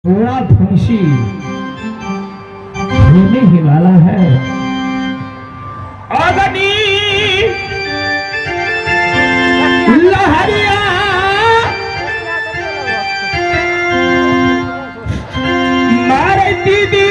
थोड़ा फंसी होने ही वाला है। अग्नि लहरिया मारे दीदी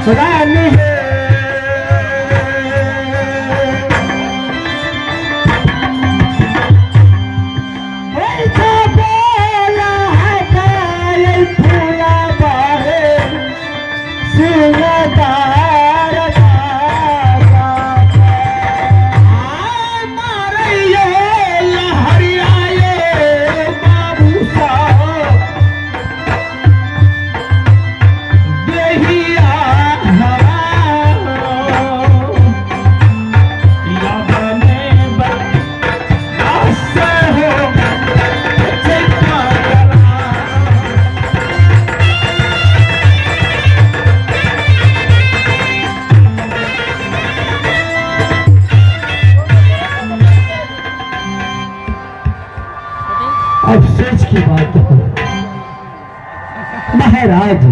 रानी है ऐसा बोला है कायल फूला बाहे सिंगार मारे लहरिया ये बाबू साहब देहिया अफसोस की बात है महाराज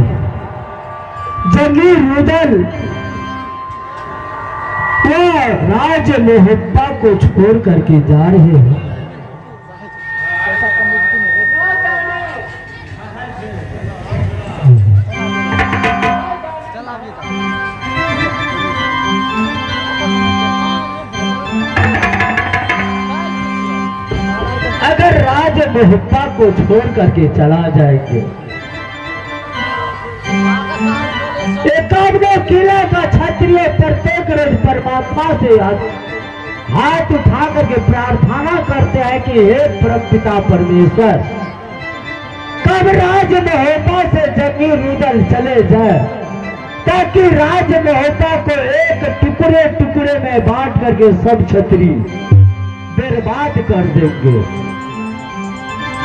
जमीर रुदल वो राज मोहब्बा को छोड़ करके जा रहे हैं। अगर राज मोहब्बा को छोड़ करके चला जाएंगे एकावनों किला का क्षत्रिय प्रत्येक रोज परमात्मा से हाथ उठा करके प्रार्थना करते हैं कि हे परमपिता परमेश्वर कब राज मोहब्बा से जमीर रुदल चले जाए ताकि राज मोहब्बा को एक टुकड़े टुकड़े में बांट करके सब क्षत्रिय बर्बाद कर देंगे।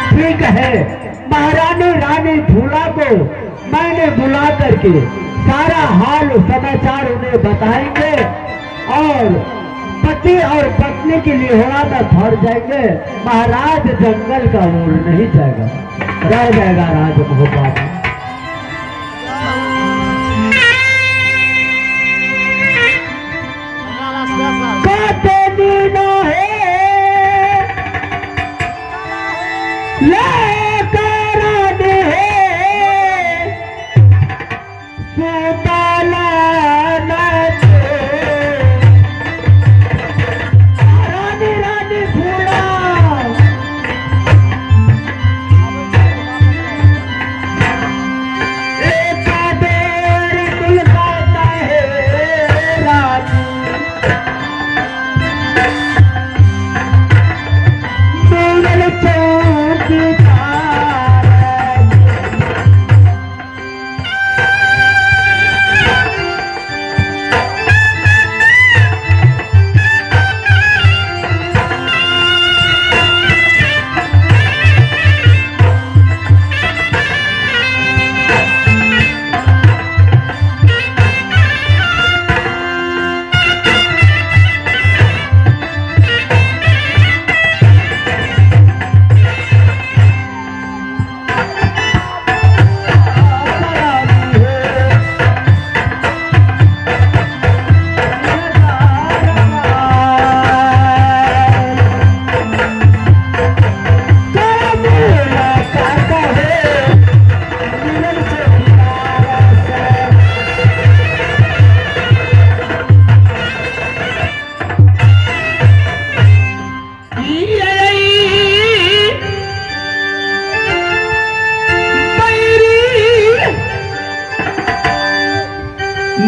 ठीक है महारानी रानी झूला को मैंने बुला करके सारा हाल समाचार उन्हें बताएंगे और पति और पत्नी के लिए होना में भर जाएंगे। महाराज जंगल का ओर नहीं जाएगा, रह जाएगा राज मोहब्बा। की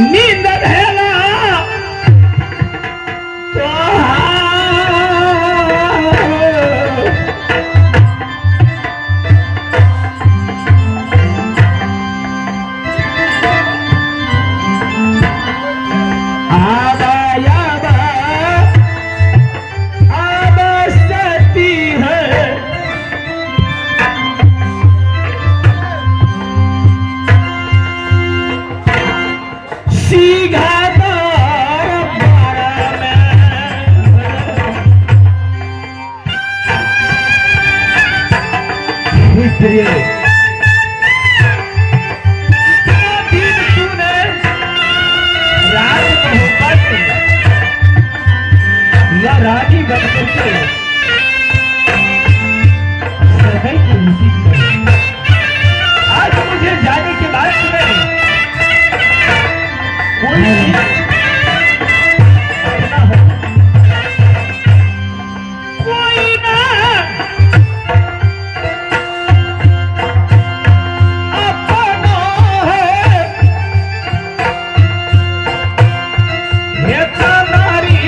नींद भेला रानी बन करके सदैव की नसीब करे। आज मुझे जाने के बाद तुम्हें कोई कोई ना अपना है ये तुम्हारी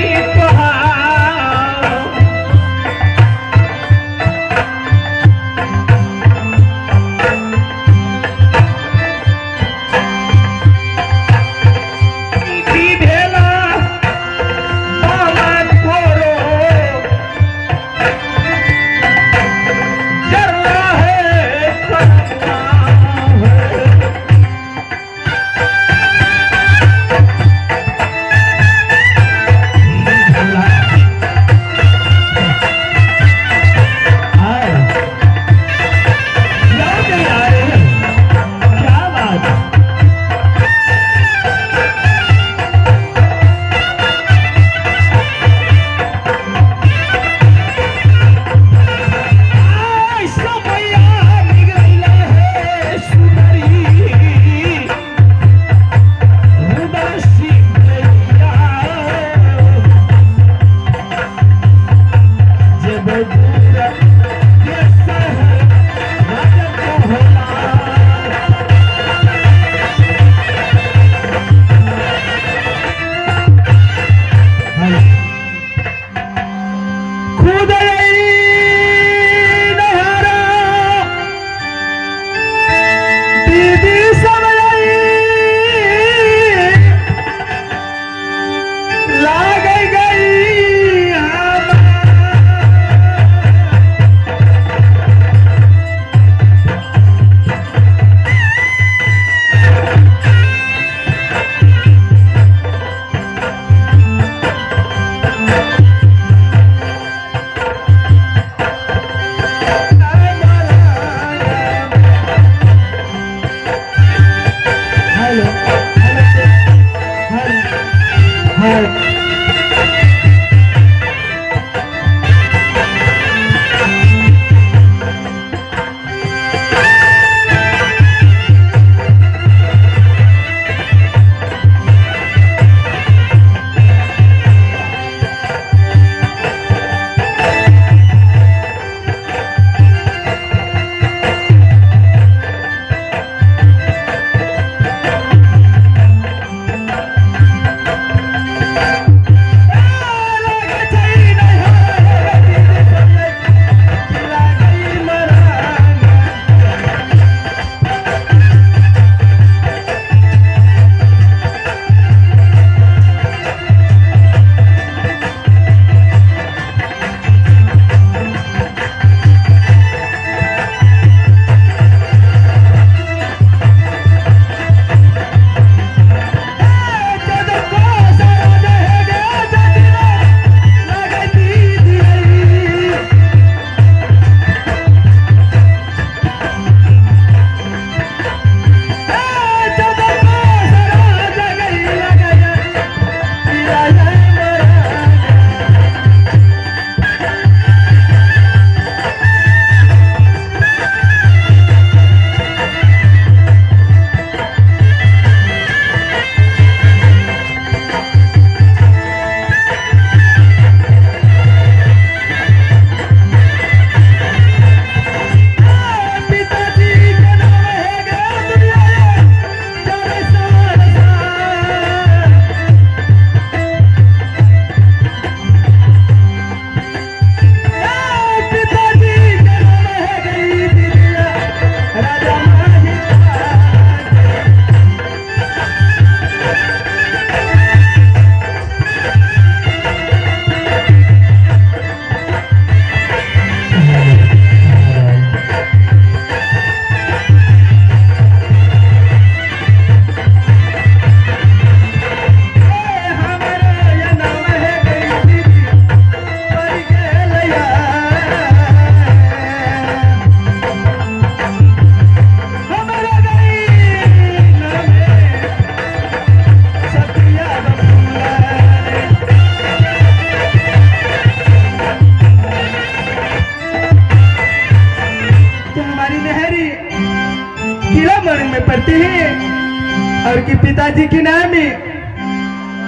वर्ण में पढ़ते हैं और कि पिताजी की नामी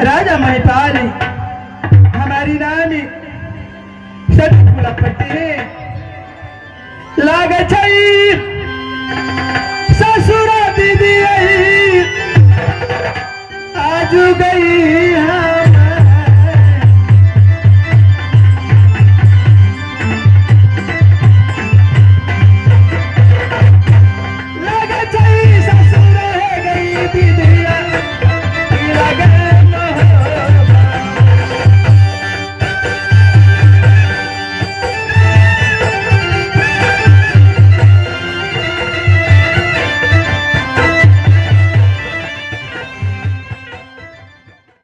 राजा महिपाल हमारी नामी सतपुला पढ़ते हैं। लाग ससुरा दीदी आई आज गई